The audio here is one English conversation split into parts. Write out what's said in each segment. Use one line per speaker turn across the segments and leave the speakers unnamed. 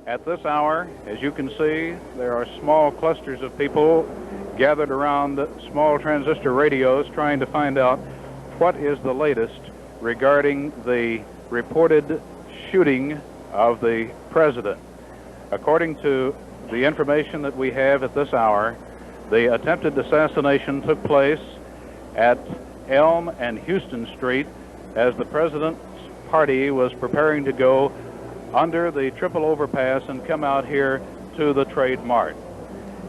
At this hour, as you can see, there are small clusters of people gathered around small transistor radios trying to find out what is the latest regarding the reported shooting of the president. According to the information that we have at this hour, the attempted assassination took place at Elm and Houston Street as the president's party was preparing to go under the triple overpass and come out here to the Trade Mart.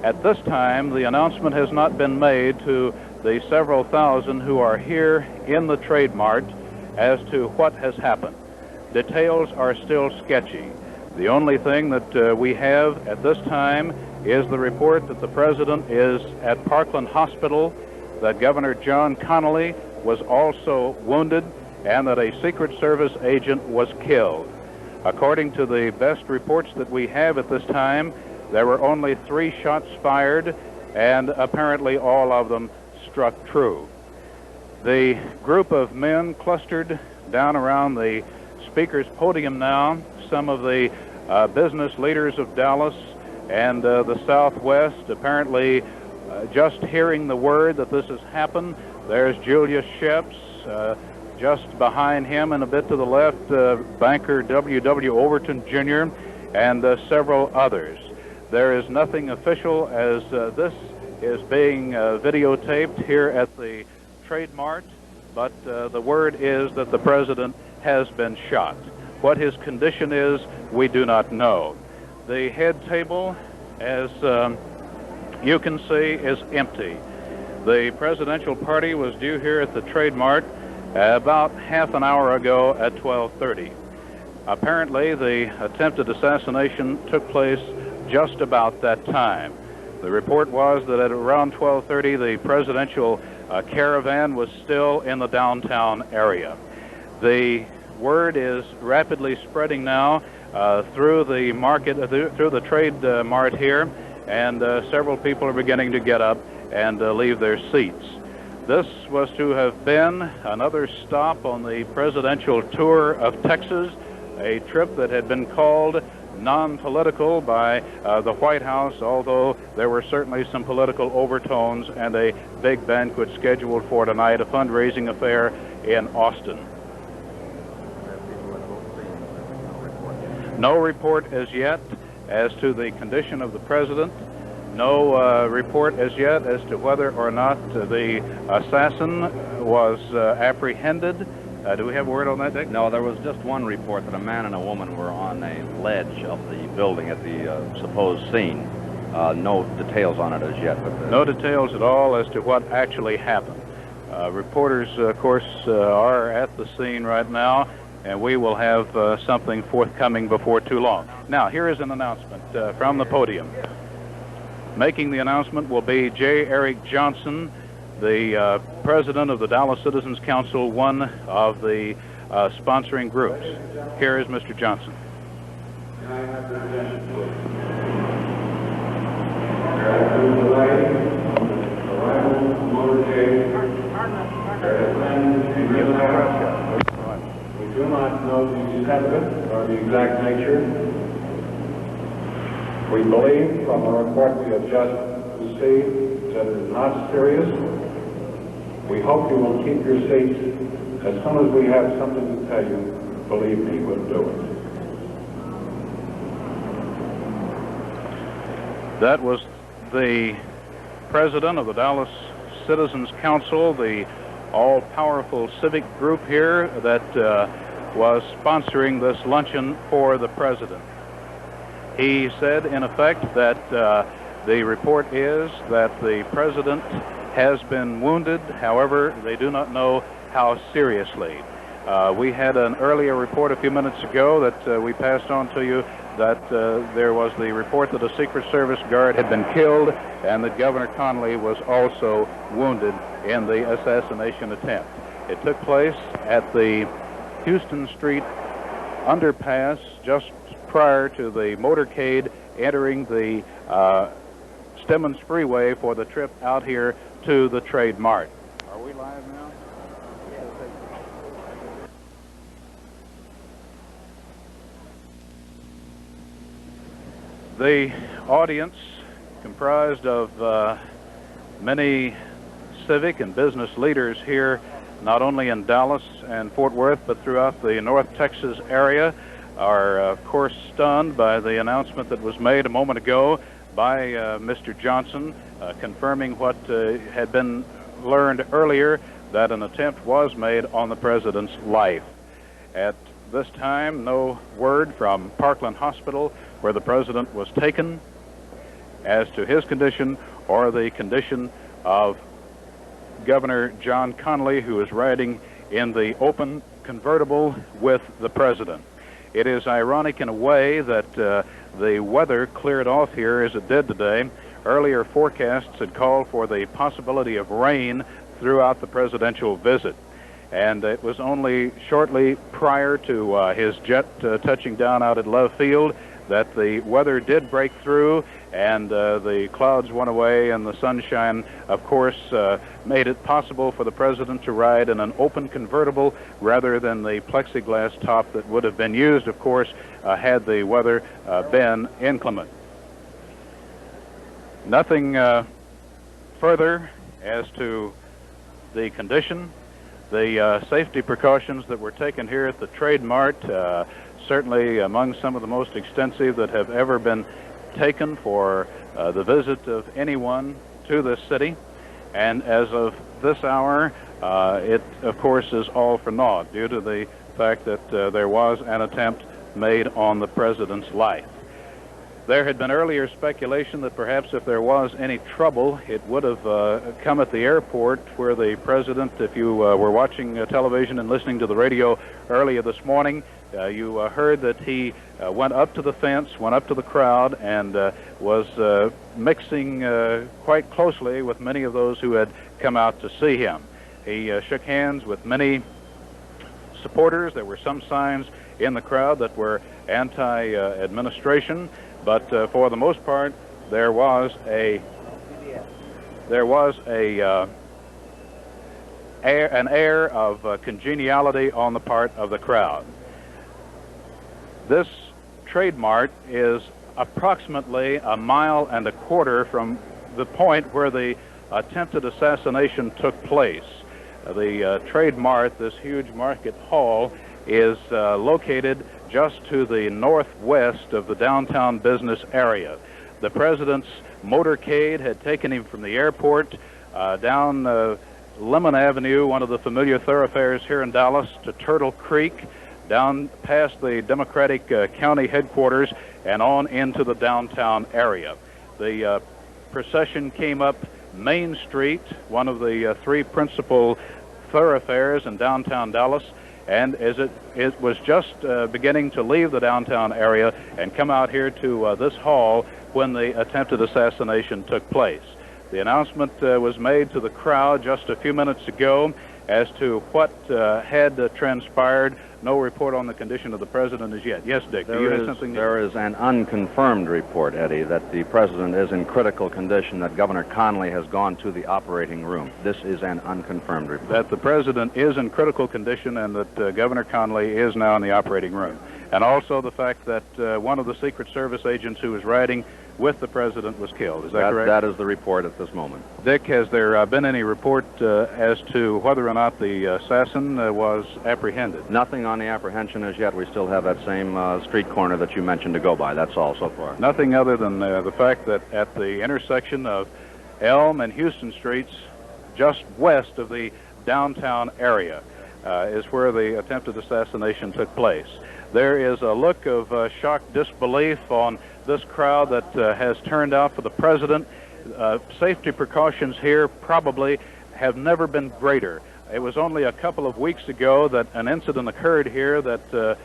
At this time, the announcement has not been made to the several thousand who are here in the Trade Mart as to what has happened. Details are still sketchy. The only thing that we have at this time is the report that the president is at Parkland Hospital, that Governor John Connally was also wounded, and that a Secret Service agent was killed. According to the best reports that we have at this time, there were only 3 shots fired, and apparently all of them struck true. The group of men clustered down around the speaker's podium now, some of the business leaders of Dallas and the Southwest, apparently just hearing the word that this has happened. There's Julius Sheps, just behind him and a bit to the left, banker W.W. Overton Jr., and several others. There is nothing official as this is being videotaped here at the Trade Mart, but the word is that the president has been shot. What his condition is, we do not know. The head table, as you can see, is empty. The presidential party was due here at the Trade Mart about half an hour ago at 12:30. Apparently, the attempted assassination took place just about that time. The report was that at around 12:30, the presidential caravan was still in the downtown area. The word is rapidly spreading now through the market, through the Trade Mart here, and several people are beginning to get up and leave their seats. This was to have been another stop on the presidential tour of Texas, a trip that had been called non-political by the White House, although there were certainly some political overtones, and a big banquet scheduled for tonight, a fundraising affair in Austin. No report as yet as to the condition of the president. No report as yet as to whether or not the assassin was apprehended. Do we have word on that, Dick?
No, there was just one report that a man and a woman were on a ledge of the building at the supposed scene. No details on it as yet. But
no details at all as to what actually happened. Reporters, of course, are at the scene right now, and we will have something forthcoming before too long. Now, here is an announcement from the podium. Making the announcement will be J. Eric Johnson, the president of the Dallas Citizens Council, one of the sponsoring groups. Here is Mr. Johnson.
Can I have your attention, please? There has been a delay on the arrival of the motorcade. There has been a real error. We do not know the extent of it or the exact nature. We believe from the report we have just received that it is not serious. We hope you will keep your seats. As soon as we have something to tell you, believe me, we'll do it.
That was the president of the Dallas Citizens Council, the all-powerful civic group here that was sponsoring this luncheon for the president. He said, in effect, that the report is that the president has been wounded. However, they do not know how seriously. We had an earlier report a few minutes ago that we passed on to you that there was the report that a Secret Service guard had been killed and that Governor Connally was also wounded in the assassination attempt. It took place at the Houston Street underpass just prior to the motorcade entering the Stemmons Freeway for the trip out here to the Trade Mart. Are we live now? The audience, comprised of many civic and business leaders here, not only in Dallas and Fort Worth, but throughout the North Texas area, are of course stunned by the announcement that was made a moment ago by Mr. Johnson, confirming what had been learned earlier, that an attempt was made on the president's life. At this time, no word from Parkland Hospital, where the president was taken, as to his condition or the condition of Governor John Connally, who is riding in the open convertible with the president. It is ironic in a way that the weather cleared off here as it did today. Earlier forecasts had called for the possibility of rain throughout the presidential visit. And it was only shortly prior to his jet touching down out at Love Field that the weather did break through, and the clouds went away, and the sunshine, of course, made it possible for the president to ride in an open convertible rather than the plexiglass top that would have been used, of course, had the weather been inclement. Nothing further as to the condition. The safety precautions that were taken here at the Trade Mart, certainly among some of the most extensive that have ever been taken for the visit of anyone to this city. And as of this hour, it, of course, is all for naught due to the fact that there was an attempt made on the president's life. There had been earlier speculation that perhaps if there was any trouble, it would have come at the airport where the president, if you were watching television and listening to the radio earlier this morning, you heard that he went up to the fence, went up to the crowd, and was mixing quite closely with many of those who had come out to see him. He shook hands with many supporters. There were some signs in the crowd that were anti-administration. But for the most part, there was an air of congeniality on the part of the crowd. This Trade Mart is approximately 1.25 miles from the point where the attempted assassination took place. The Trade Mart, this huge market hall, is located just to the northwest of the downtown business area. The president's motorcade had taken him from the airport down Lemon Avenue, one of the familiar thoroughfares here in Dallas, to Turtle Creek, down past the Democratic County headquarters, and on into the downtown area. The procession came up Main Street, one of the three principal thoroughfares in downtown Dallas, and as it was just beginning to leave the downtown area and come out here to this hall when the attempted assassination took place. The announcement was made to the crowd just a few minutes ago as to what had transpired. No report on the condition of the president as yet. Yes, Dick, do you have something?
There is an unconfirmed report, Eddie, that the president is in critical condition, that Governor Connally has gone to the operating room. This is an unconfirmed report.
That the president is in critical condition and that Governor Connally is now in the operating room. And also the fact that one of the Secret Service agents who was riding with the president was killed. Is that correct?
That is the report at this moment.
Dick, has there been any report as to whether or not the assassin was apprehended?
Nothing on the apprehension as yet. We still have that same street corner that you mentioned to go by. That's all so far.
Nothing other than the fact that at the intersection of Elm and Houston Streets, just west of the downtown area, is where the attempted assassination took place. There is a look of shocked disbelief on this crowd that has turned out for the president. Safety precautions here probably have never been greater. It was only a couple of weeks ago that an incident occurred here that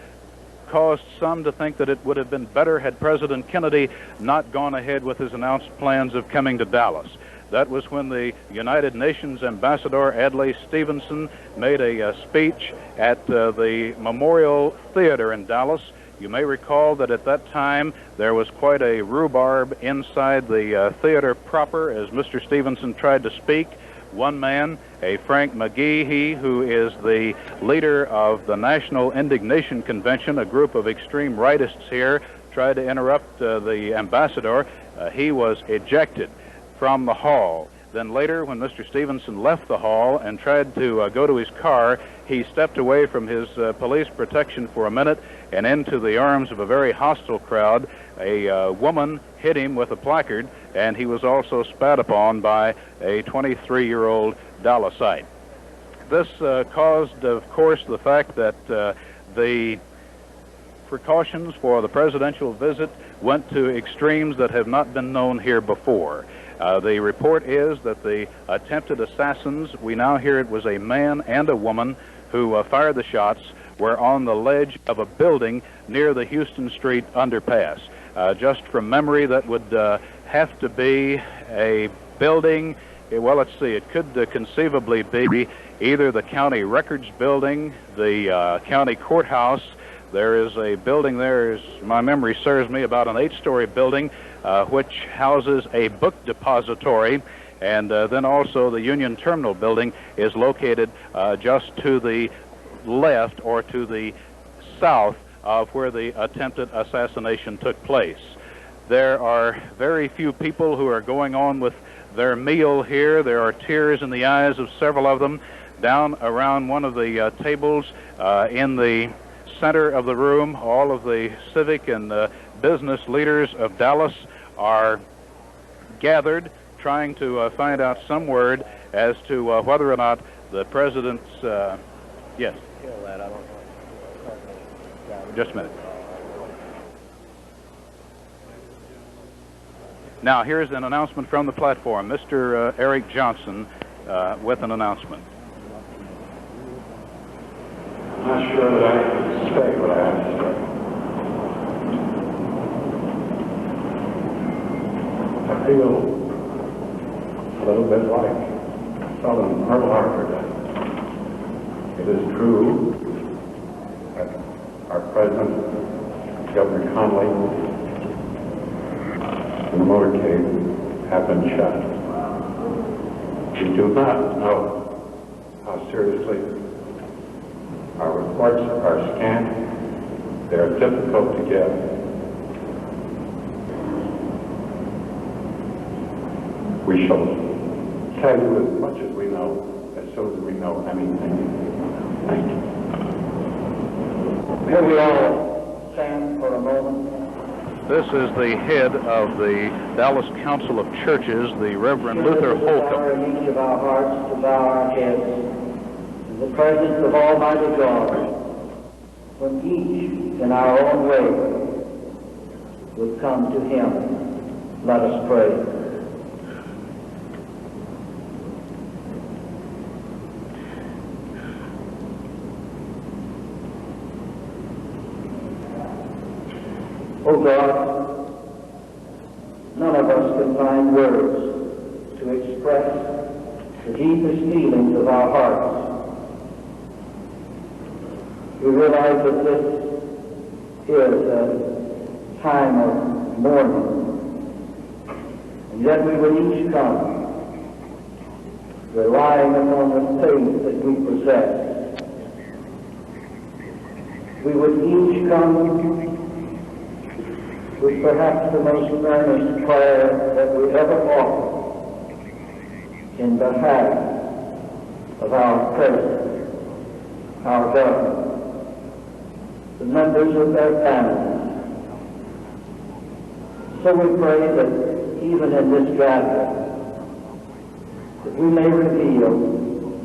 caused some to think that it would have been better had President Kennedy not gone ahead with his announced plans of coming to Dallas. That was when the United Nations Ambassador Adlai Stevenson made a speech at the Memorial Theater in Dallas. You may recall that at that time there was quite a rhubarb inside the theater proper as Mr. Stevenson tried to speak. One man, a Frank McGehee, who is the leader of the National Indignation Convention, a group of extreme rightists here, tried to interrupt the ambassador. He was ejected from the hall. Then later, when Mr. Stevenson left the hall and tried to go to his car, he stepped away from his police protection for a minute and into the arms of a very hostile crowd. A woman hit him with a placard, and he was also spat upon by a 23-year-old Dallasite. This caused, of course, the fact that the precautions for the presidential visit went to extremes that have not been known here before. The report is that the attempted assassins, we now hear it was a man and a woman who fired the shots, were on the ledge of a building near the Houston Street underpass. Just from memory, that would have to be a building, well, let's see, it could conceivably be either the county records building, the county courthouse. There is a building there, as my memory serves me, about an 8-story building, which houses a book depository, and then also the Union Terminal building is located just to the left or to the south of where the attempted assassination took place. There are very few people who are going on with their meal here. There are tears in the eyes of several of them. Down around one of the tables in the center of the room, all of the civic and business leaders of Dallas are gathered, trying to find out some word as to whether or not the president's... yes. Just a minute. Now, here's an announcement from the platform. Mr. Eric Johnson with an announcement.
I'm not sure that I can say what I have to say. I feel a little bit like Southern Pearl Harbor. It is true that our President, Governor Connally, and the motorcade have been shot. We do not know how seriously. Our reports are scant. They are difficult to get. We shall tell you as much as we know, as soon as we know anything. Thank you.
May we all stand for a moment?
This is the head of the Dallas Council of Churches, the Reverend Luther Holcomb.
In each of our hearts to bow our heads in the presence of Almighty God, when each in our own way would come to Him. Let us pray. Oh God, none of us can find words to express the deepest feelings of our hearts. We realize that this is a time of mourning, and yet we will each come relying upon the faith that we possess. We would each come with perhaps the most earnest prayer that we ever offer in behalf of our President, our government, the members of their families. So we pray that even in this gathering, that we may reveal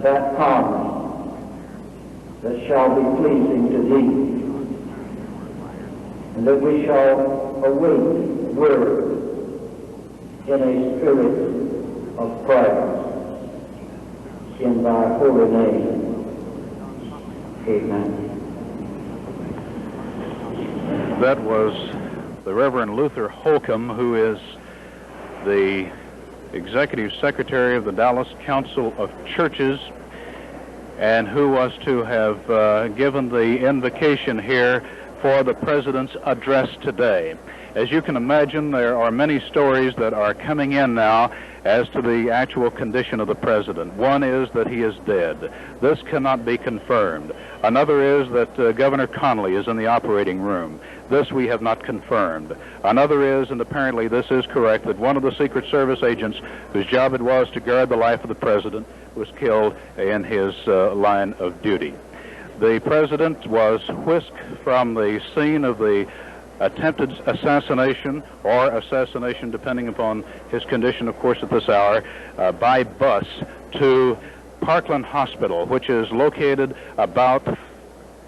that promise that shall be pleasing to Thee, and that we shall await word in a spirit of prayer. In Thy holy name, amen.
That was the Reverend Luther Holcomb, who is the Executive Secretary of the Dallas Council of Churches, and who was to have given the invocation here for the President's address today. As you can imagine, there are many stories that are coming in now, as to the actual condition of the president. One is that he is dead. This cannot be confirmed. Another is that Governor Connolly is in the operating room. This we have not confirmed. Another is, and apparently this is correct, that one of the Secret Service agents whose job it was to guard the life of the president was killed in his line of duty. The president was whisked from the scene of the attempted assassination or assassination, depending upon his condition, of course, at this hour, by bus to Parkland Hospital, which is located about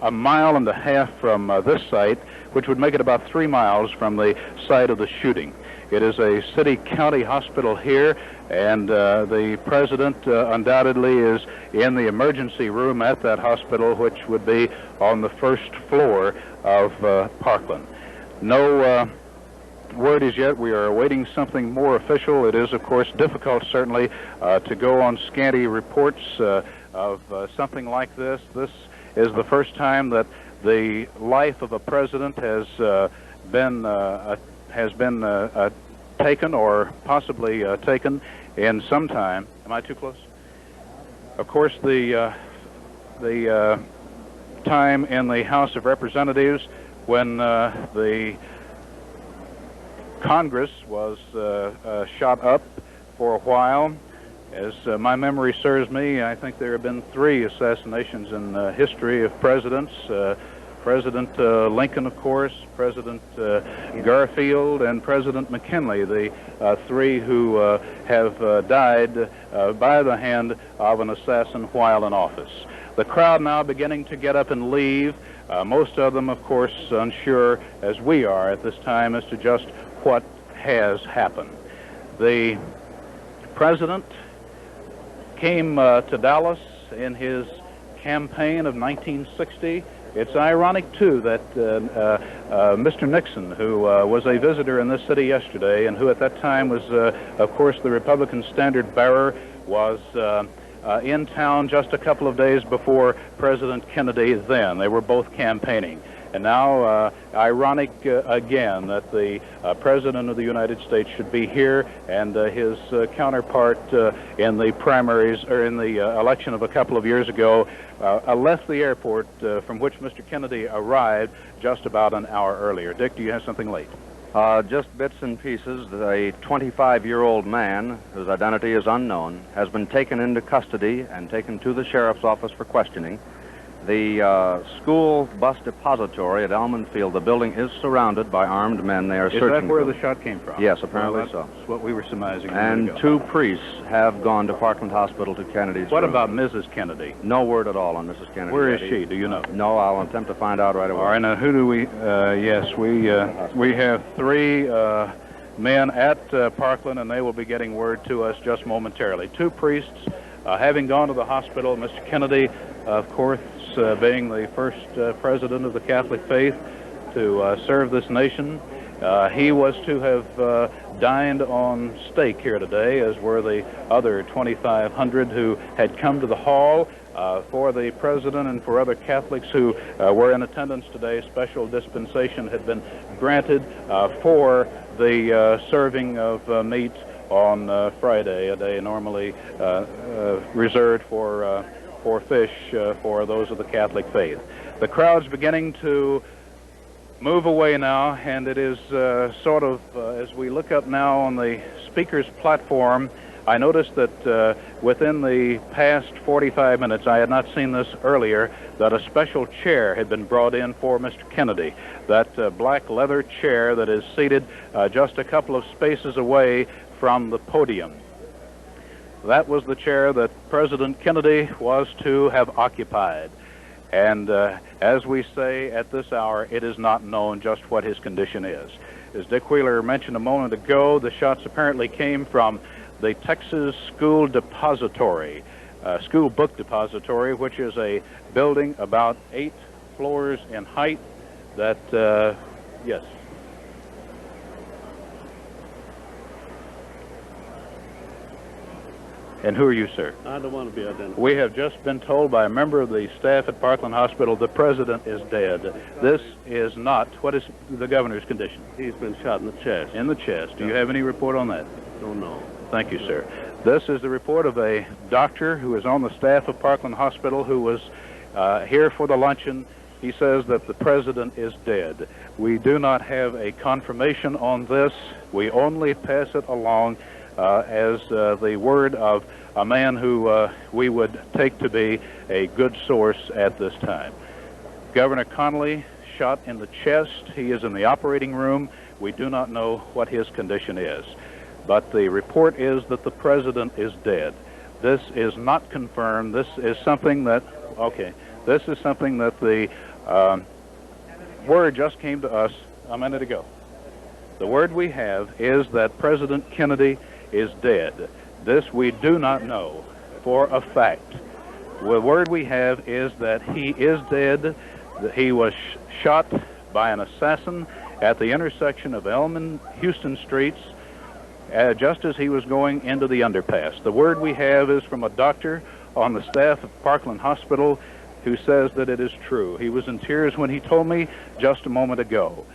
1.5 miles from this site, which would make it about 3 miles from the site of the shooting. It is a city-county hospital here, and the president undoubtedly is in the emergency room at that hospital, which would be on the first floor of Parkland. No word is yet. We are awaiting something more official. It is, of course, difficult, certainly, to go on scanty reports of something like this. This is the first time that the life of a president has been taken, or possibly taken, in some time. Am I too close? Of course, the time in the House of Representatives when the Congress was shot up for a while. As my memory serves me, I think there have been 3 assassinations in the history of presidents. President Lincoln, of course, President Garfield, and President McKinley, the 3 who have died by the hand of an assassin while in office. The crowd now beginning to get up and leave, most of them, of course, unsure, as we are at this time, as to just what has happened. The president came to Dallas in his campaign of 1960. It's ironic, too, that Mr. Nixon, who was a visitor in this city yesterday and who at that time was, of course, the Republican standard bearer, was in town just a couple of days before President Kennedy then. They were both campaigning. And now, ironic again that the President of the United States should be here, and his counterpart in the primaries, or in the election of a couple of years ago, left the airport from which Mr. Kennedy arrived just about an hour earlier. Dick, do you have something late?
Just bits and pieces. A 25-year-old man, whose identity is unknown, has been taken into custody and taken to the sheriff's office for questioning. The school bus depository at Elman Field, the building is surrounded by armed men. They are searching.
Is that where the shot came from?
Yes, apparently so.
That's what we were surmising.
And 2 priests have gone to Parkland Hospital to Kennedy's
What
room.
about Mrs. Kennedy?
No word at all on Mrs. Kennedy.
Where is she? Do you know?
No, I'll attempt to find out right away.
All right, now who do we... yes, we have 3 men at Parkland, and they will be getting word to us just momentarily. 2 priests having gone to the hospital. Mr. Kennedy, of course, being the first president of the Catholic faith to serve this nation. He was to have dined on steak here today, as were the other 2,500 who had come to the hall. For the president and for other Catholics who were in attendance today, special dispensation had been granted for the serving of meat on Friday, a day normally reserved for fish for those of the Catholic faith. The crowd's beginning to move away now, and it is sort of, as we look up now on the speaker's platform, I noticed that within the past 45 minutes, I had not seen this earlier, that a special chair had been brought in for Mr. Kennedy. That black leather chair that is seated just a couple of spaces away from the podium. That was the chair that President Kennedy was to have occupied. And as we say at this hour, it is not known just what his condition is. As Dick Wheeler mentioned a moment ago, the shots apparently came from the Texas School Depository, School Book Depository, which is a building about 8 floors in height that, yes. And who are you, sir?
I don't want to be identified.
We have just been told by a member of the staff at Parkland Hospital the president is dead. This is not. What is the governor's condition?
He's been shot in the chest.
In the chest. Do you have any report on that?
Don't know.
Thank you, sir. This is the report of a doctor who is on the staff of Parkland Hospital who was here for the luncheon. He says that the president is dead. We do not have a confirmation on this. We only pass it along as the word of a man who we would take to be a good source at this time. Governor Connolly shot in the chest. He is in the operating room. We do not know what his condition is. But the report is that the president is dead. This is not confirmed. This is something that, this is something that the word just came to us a minute ago. The word we have is that President Kennedy is dead. This we do not know for a fact. The word we have is that he is dead, that he was shot by an assassin at the intersection of Elm and Houston Streets just as he was going into the underpass. The word we have is from a doctor on the staff of Parkland Hospital who says that it is true. He was in tears when he told me just a moment ago.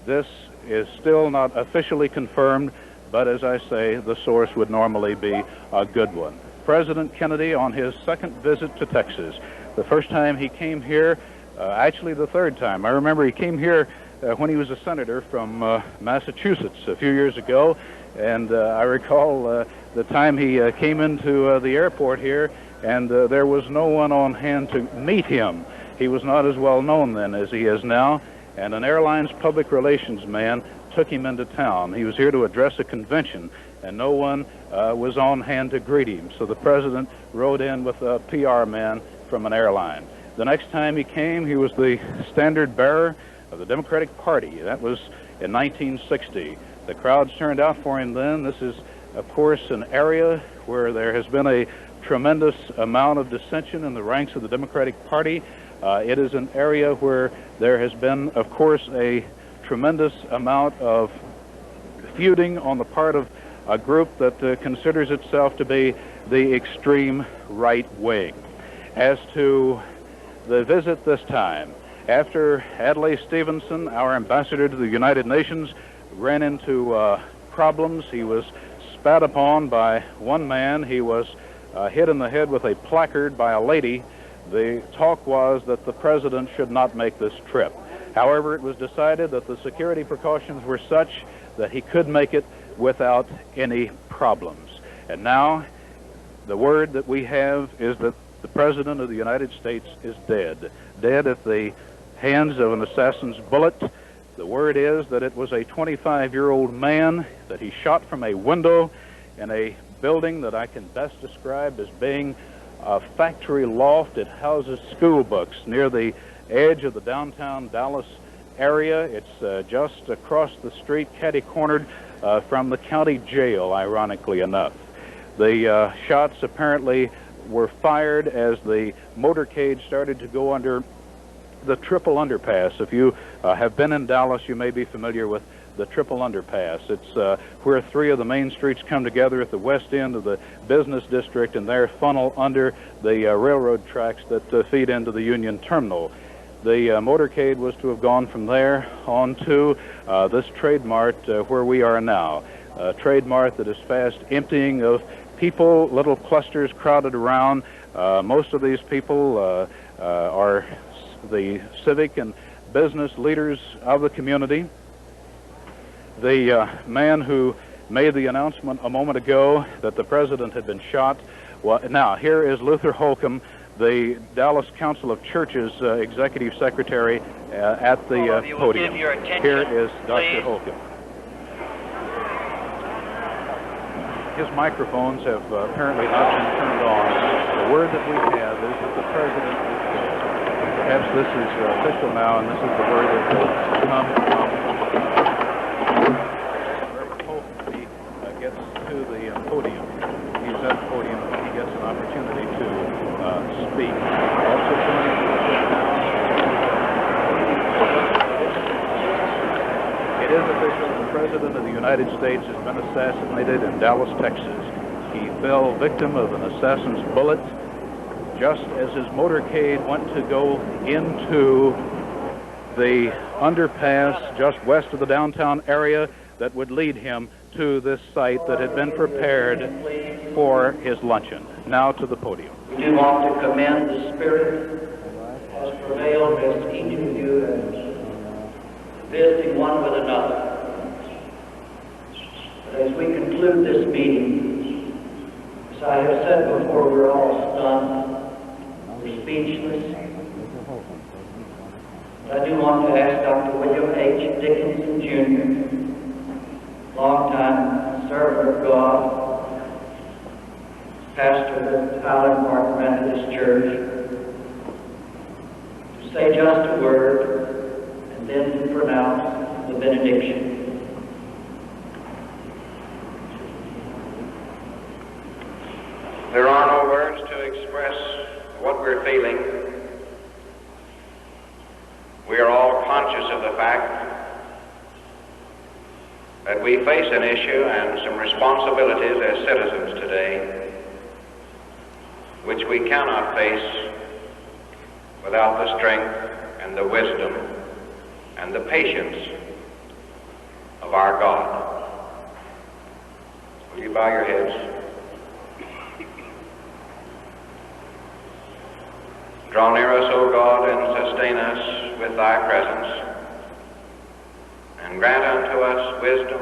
This is still not officially confirmed, but as I say, the source would normally be a good one. President Kennedy on his second visit to Texas. The first time he came here, actually the third time. I remember he came here when he was a senator from Massachusetts a few years ago, and I recall the time he came into the airport here, and there was no one on hand to meet him. He was not as well known then as he is now, and an airline's public relations man took him into town. He was here to address a convention, and no one was on hand to greet him. So the president rode in with a PR man from an airline. The next time he came, he was the standard bearer of the Democratic Party. That was in 1960. The crowds turned out for him then. This is, of course, an area where there has been a tremendous amount of dissension in the ranks of the Democratic Party. It is an area where there has been, of course, a tremendous amount of feuding on the part of a group that considers itself to be the extreme right wing. As to the visit this time, after Adlai Stevenson, our ambassador to the United Nations, ran into problems, he was spat upon by one man, he was hit in the head with a placard by a lady. The talk was that the president should not make this trip. However, it was decided that the security precautions were such that he could make it without any problems. And now, the word that we have is that the President of the United States is dead. Dead at the hands of an assassin's bullet. The word is that it was a 25-year-old man that he shot from a window in a building that I can best describe as being a factory loft. It houses school books near the edge of the downtown Dallas area. It's just across the street, catty-cornered from the county jail, ironically enough. The shots apparently were fired as the motorcade started to go under the triple underpass. If you have been in Dallas, you may be familiar with the triple underpass. It's where three of the main streets come together at the west end of the business district, and there funnel under the railroad tracks that feed into the Union Terminal. The motorcade was to have gone from there on to this Trade Mart where we are now. A Trade Mart that is fast emptying of people, little clusters crowded around. Most of these people are the civic and business leaders of the community. The man who made the announcement a moment ago that the president had been shot. Well, now, here is Luther Holcomb, the Dallas Council of Churches executive secretary at the podium. Here is Dr. Holcomb. His microphones have apparently not been turned on. The word that we have is that the president is dead. Perhaps this is official now, and this is the word that will come from wherever Holcomb gets to the podium. He's at the podium when he gets an opportunity to speak. Also joining us now. It is official. The President of the United States has been assassinated in Dallas, Texas. He fell victim of an assassin's bullet just as his motorcade went to go into the underpass just west of the downtown area. that would lead him to this site that had been prepared for his luncheon. Now to the podium.
We do want to commend the spirit has prevailed as each of you is visiting one with another. But as we conclude this meeting, as I have said before, we're all stunned, we're speechless. But I do want to ask Dr. William H. Dickinson, Jr., longtime servant of God, pastor of the Highland Park Methodist Church, to say just a word and then to pronounce the benediction.
There are no words to express what we're feeling. We are all conscious of the fact that we face an issue and some responsibilities as citizens today which we cannot face without the strength and the wisdom and the patience of our God. Will you bow your heads? Draw near us, O God, and sustain us with thy presence, and grant unto us wisdom,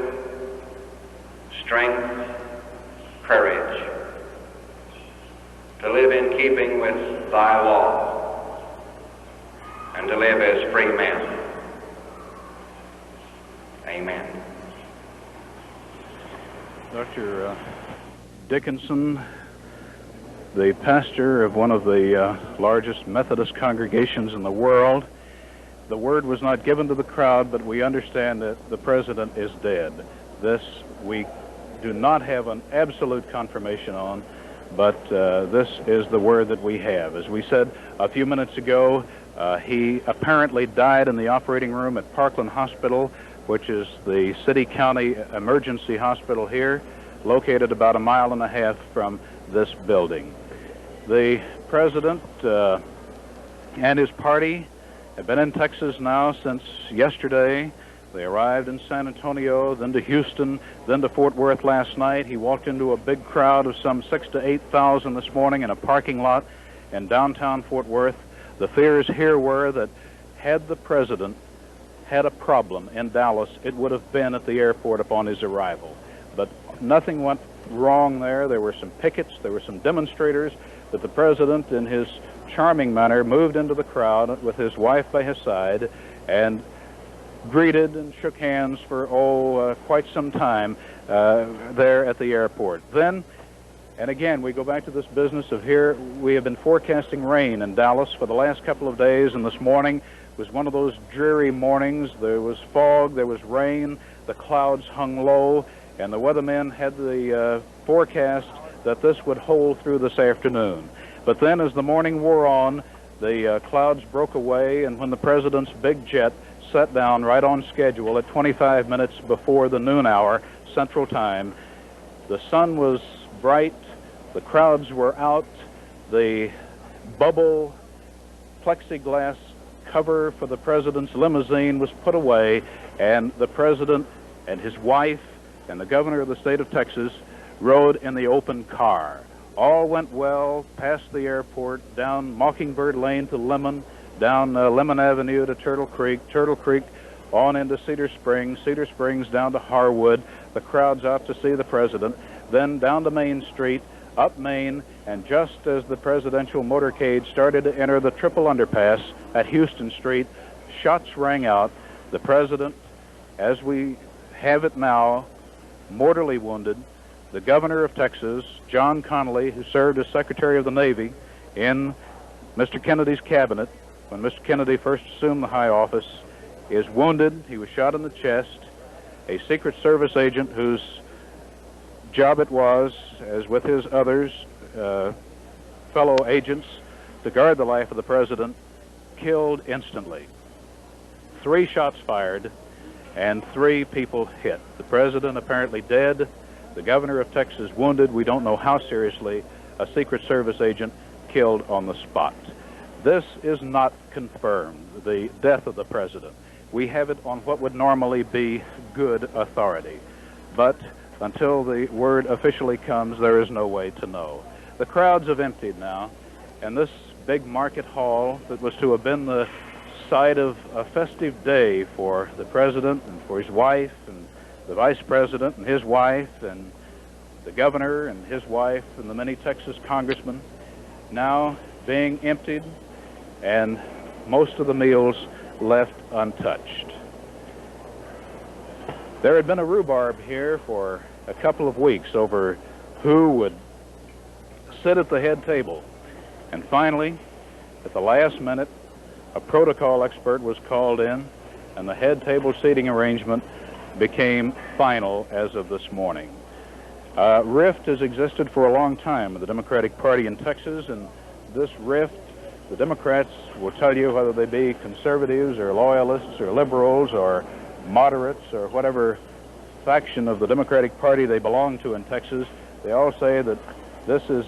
strength, courage, to live in keeping with thy law, and to live as free men. Amen.
Dr. Dickinson, the pastor of one of the largest Methodist congregations in the world. The word was not given to the crowd, but we understand that the president is dead. This we do not have an absolute confirmation on, but this is the word that we have. As we said a few minutes ago, he apparently died in the operating room at Parkland Hospital, which is the city-county emergency hospital here, located about 1.5 miles from this building. The president and his party have been in Texas now since yesterday. They arrived in San Antonio, then to Houston, then to Fort Worth last night. He walked into a big crowd of some 6,000 to 8,000 this morning in a parking lot in downtown Fort Worth. The fears here were that had the president had a problem in Dallas, it would have been at the airport upon his arrival. But nothing went wrong there. There were some pickets, there were some demonstrators, but the president, in his charming manner, moved into the crowd with his wife by his side and greeted and shook hands for, quite some time there at the airport. Then, and again, we go back to this business of here, we have been forecasting rain in Dallas for the last couple of days, and this morning was one of those dreary mornings. There was fog, there was rain, the clouds hung low, and the weathermen had the forecast that this would hold through this afternoon. But then as the morning wore on, the clouds broke away, and when the president's big jet set down right on schedule at 25 minutes before the noon hour Central Time, the sun was bright, the crowds were out, the bubble plexiglass cover for the president's limousine was put away, and the president and his wife and the governor of the state of Texas rode in the open car. All went well past the airport, down Mockingbird Lane to Lemon, down Lemon Avenue to Turtle Creek on into Cedar Springs down to Harwood, the crowds out to see the president, then down to Main Street, up Main, and just as the presidential motorcade started to enter the triple underpass at Houston Street, shots rang out. The president, as we have it now, mortally wounded. The governor of Texas, John Connally, who served as Secretary of the Navy in Mr. Kennedy's cabinet when Mr. Kennedy first assumed the high office, is wounded. He was shot in the chest. A Secret Service agent whose job it was, as with his others, fellow agents, to guard the life of the president, killed instantly. 3 shots fired and 3 people hit. The president apparently dead, the governor of Texas wounded, we don't know how seriously, a Secret Service agent killed on the spot. This is not confirmed, the death of the president. we have it on what would normally be good authority. But until the word officially comes, there is no way to know. The crowds have emptied now, and this big market hall that was to have been the site of a festive day for the president and for his wife and the vice president and his wife and the governor and his wife and the many Texas congressmen, now being emptied and most of the meals left untouched. There had been a rhubarb here for a couple of weeks over who would sit at the head table. And finally, at the last minute, a protocol expert was called in, and the head table seating arrangement became final as of this morning. Rift has existed for a long time in the Democratic Party in Texas, and this rift, the Democrats will tell you, whether they be conservatives or loyalists or liberals or moderates or whatever faction of the Democratic Party they belong to in Texas, they all say that this is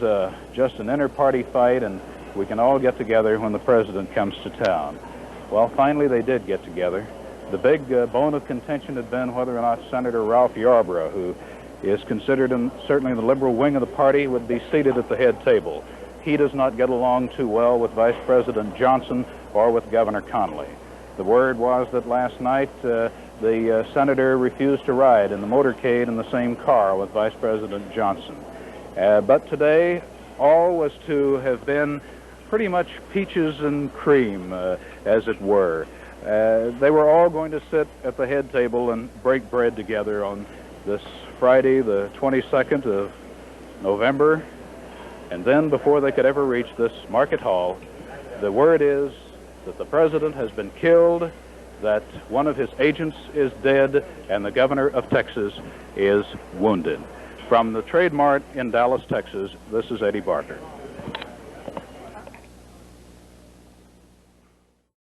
just an inter-party fight and we can all get together when the president comes to town. Well, finally they did get together. The big bone of contention had been whether or not Senator Ralph Yarborough, who is considered certainly in the liberal wing of the party, would be seated at the head table. He does not get along too well with Vice President Johnson or with Governor Connolly. The word was that last night the senator refused to ride in the motorcade in the same car with Vice President Johnson. But today, all was to have been pretty much peaches and cream, as it were. They were all going to sit at the head table and break bread together on this Friday, the 22nd of November. And then, before they could ever reach this market hall, the word is that the president has been killed, that one of his agents is dead, and the governor of Texas is wounded. From the Trade Mart in Dallas, Texas, this is Eddie Barker.